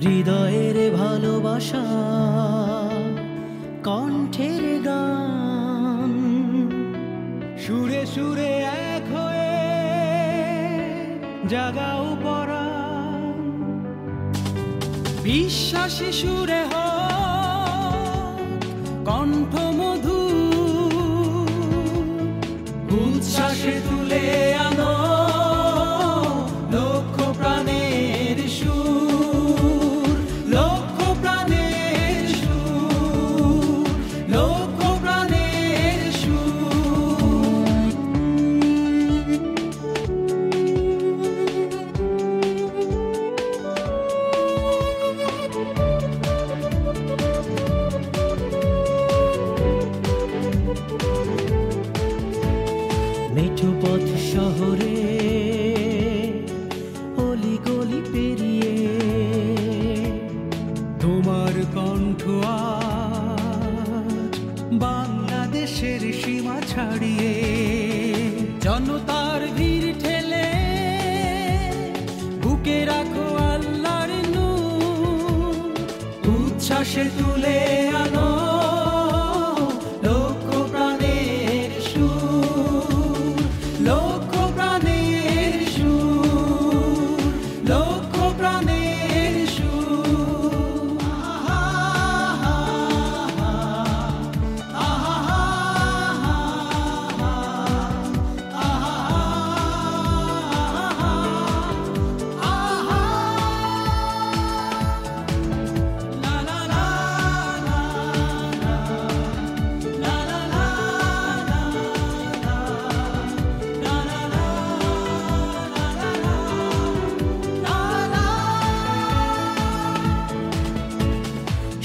হৃদয়ের ভালোবাসা কণ্ঠের গান, সুরে সুরে এক হয়ে জাগাও পরাণ। বিশ্বাসী সুরে হোক কণ্ঠ মধু, উচ্ছ্বাসে তুলে আনো লক্ষ প্রাণের সুর, লক্ষ প্রাণের সুর, লক্ষ প্রাণের সুর। মেঠো পথ শহরে অলি গলি পেরিয়ে তোমার কণ্ঠ আজ বাংলাদেশের সীমা ছাড়িয়ে, জনতার ভিড় ঠেলে বুকে রাখো আল্লাহর নূর, উচ্ছ্বাসে তুলে আনো লক্ষ প্রাণের সুর, লক্ষ প্রাণের সুর, লক্ষ প্রাণের সুর।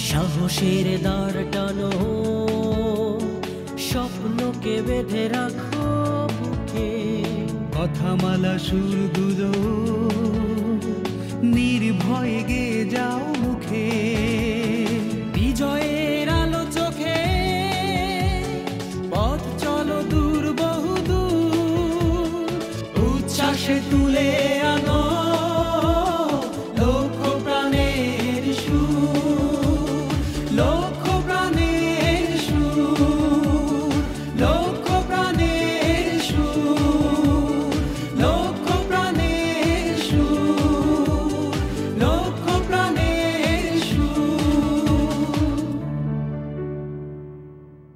সাহসের দ্বার টানো, স্বপ্নকে বেঁধে রাখো বুকে, কথামালা সুর গুলো